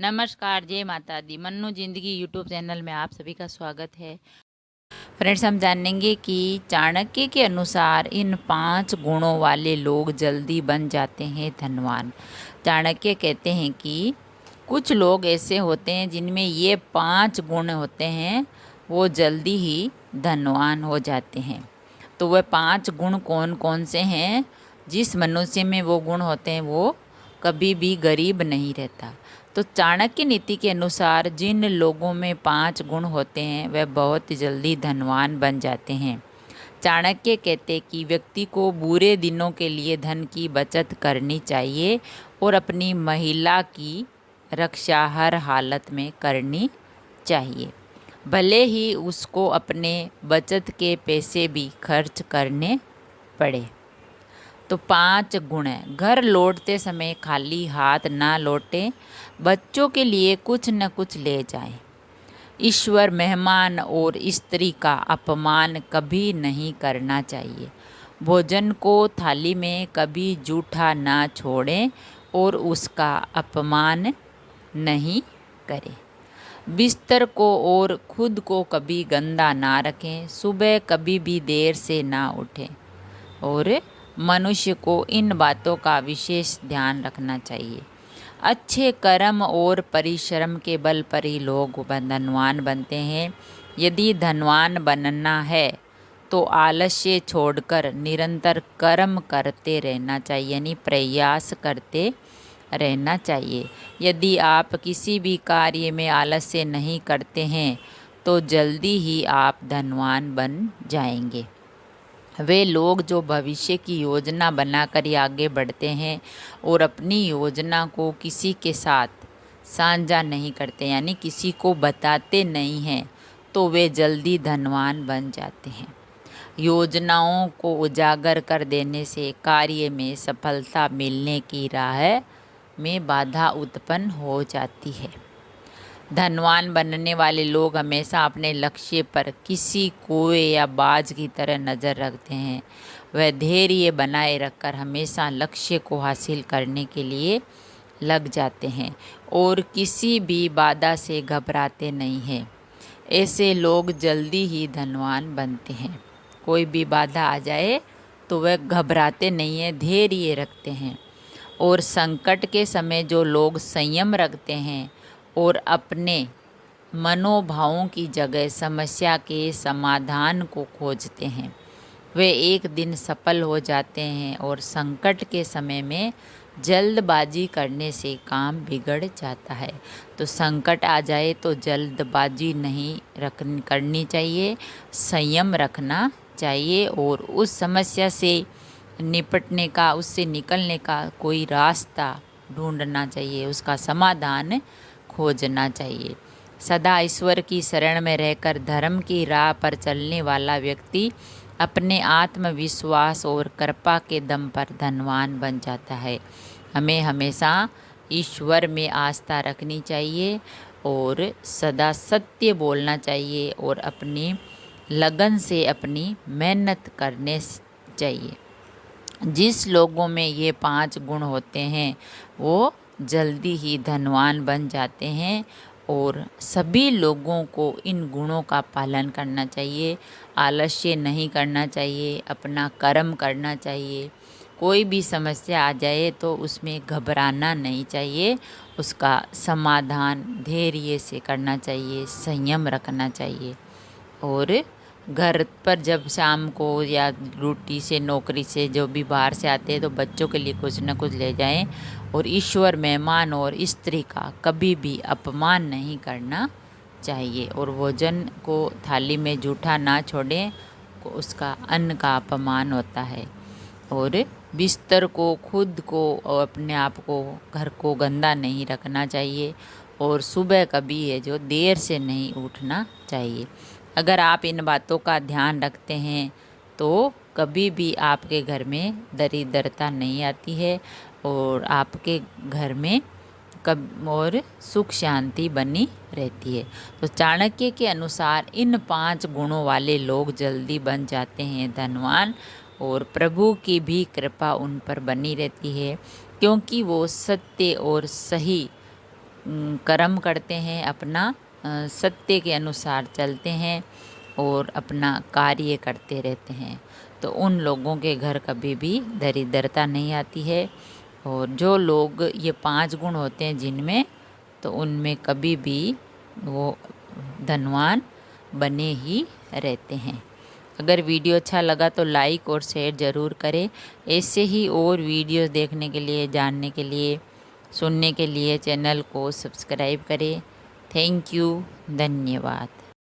नमस्कार, जय माता दी। मन्नू जिंदगी यूट्यूब चैनल में आप सभी का स्वागत है। फ्रेंड्स, हम जानेंगे कि चाणक्य के अनुसार इन 5 गुणों वाले लोग जल्दी बन जाते हैं धनवान। चाणक्य कहते हैं कि कुछ लोग ऐसे होते हैं जिनमें ये 5 गुण होते हैं, वो जल्दी ही धनवान हो जाते हैं। तो वह 5 गुण कौन कौन से हैं? जिस मनुष्य में वो गुण होते हैं वो कभी भी गरीब नहीं रहता। तो चाणक्य नीति के अनुसार जिन लोगों में 5 गुण होते हैं वह बहुत जल्दी धनवान बन जाते हैं। चाणक्य कहते कि व्यक्ति को बुरे दिनों के लिए धन की बचत करनी चाहिए और अपनी महिला की रक्षा हर हालत में करनी चाहिए, भले ही उसको अपने बचत के पैसे भी खर्च करने पड़े। तो 5 गुण हैं। घर लौटते समय खाली हाथ ना लौटें, बच्चों के लिए कुछ न कुछ ले जाएं। ईश्वर, मेहमान और स्त्री का अपमान कभी नहीं करना चाहिए। भोजन को थाली में कभी जूठा ना छोड़ें और उसका अपमान नहीं करें। बिस्तर को और खुद को कभी गंदा ना रखें। सुबह कभी भी देर से ना उठें। और मनुष्य को इन बातों का विशेष ध्यान रखना चाहिए। अच्छे कर्म और परिश्रम के बल पर ही लोग धनवान बनते हैं। यदि धनवान बनना है तो आलस्य छोड़कर निरंतर कर्म करते रहना चाहिए, यानी प्रयास करते रहना चाहिए। यदि आप किसी भी कार्य में आलस्य नहीं करते हैं तो जल्दी ही आप धनवान बन जाएंगे। वे लोग जो भविष्य की योजना बनाकर आगे बढ़ते हैं और अपनी योजना को किसी के साथ साझा नहीं करते, यानी किसी को बताते नहीं हैं, तो वे जल्दी धनवान बन जाते हैं। योजनाओं को उजागर कर देने से कार्य में सफलता मिलने की राह में बाधा उत्पन्न हो जाती है। धनवान बनने वाले लोग हमेशा अपने लक्ष्य पर किसी कुएं या बाज की तरह नज़र रखते हैं। वह धैर्य बनाए रखकर हमेशा लक्ष्य को हासिल करने के लिए लग जाते हैं और किसी भी बाधा से घबराते नहीं हैं। ऐसे लोग जल्दी ही धनवान बनते हैं। कोई भी बाधा आ जाए तो वह घबराते नहीं हैं, धैर्य रखते हैं। और संकट के समय जो लोग संयम रखते हैं और अपने मनोभावों की जगह समस्या के समाधान को खोजते हैं, वे एक दिन सफल हो जाते हैं। और संकट के समय में जल्दबाजी करने से काम बिगड़ जाता है। तो संकट आ जाए तो जल्दबाजी नहीं करनी चाहिए, संयम रखना चाहिए और उस समस्या से निपटने का, उससे निकलने का कोई रास्ता ढूंढना चाहिए, उसका समाधान खोजना चाहिए। सदा ईश्वर की शरण में रहकर धर्म की राह पर चलने वाला व्यक्ति अपने आत्मविश्वास और कृपा के दम पर धनवान बन जाता है। हमें हमेशा ईश्वर में आस्था रखनी चाहिए और सदा सत्य बोलना चाहिए और अपनी लगन से अपनी मेहनत करने चाहिए। जिस लोगों में ये 5 गुण होते हैं वो जल्दी ही धनवान बन जाते हैं और सभी लोगों को इन गुणों का पालन करना चाहिए। आलस्य नहीं करना चाहिए, अपना कर्म करना चाहिए। कोई भी समस्या आ जाए तो उसमें घबराना नहीं चाहिए, उसका समाधान धैर्य से करना चाहिए, संयम रखना चाहिए। और घर पर जब शाम को या ड्यूटी से, नौकरी से जो भी बाहर से आते हैं तो बच्चों के लिए कुछ न कुछ ले जाएं। और ईश्वर, मेहमान और स्त्री का कभी भी अपमान नहीं करना चाहिए। और भोजन को थाली में जूठा ना छोड़ें, उसका अन्न का अपमान होता है। और बिस्तर को, खुद को और अपने आप को, घर को गंदा नहीं रखना चाहिए। और सुबह कभी है जो देर से नहीं उठना चाहिए। अगर आप इन बातों का ध्यान रखते हैं तो कभी भी आपके घर में दरिद्रता नहीं आती है और आपके घर में कब और सुख शांति बनी रहती है। तो चाणक्य के अनुसार इन 5 गुणों वाले लोग जल्दी बन जाते हैं धनवान और प्रभु की भी कृपा उन पर बनी रहती है, क्योंकि वो सत्य और सही कर्म करते हैं, अपना सत्य के अनुसार चलते हैं और अपना कार्य करते रहते हैं, तो उन लोगों के घर कभी भी दरिद्रता नहीं आती है। और जो लोग ये 5 गुण होते हैं जिनमें, तो उनमें कभी भी वो धनवान बने ही रहते हैं। अगर वीडियो अच्छा लगा तो लाइक और शेयर ज़रूर करें। ऐसे ही और वीडियोस देखने के लिए, जानने के लिए, सुनने के लिए चैनल को सब्सक्राइब करें। थैंक यू, धन्यवाद।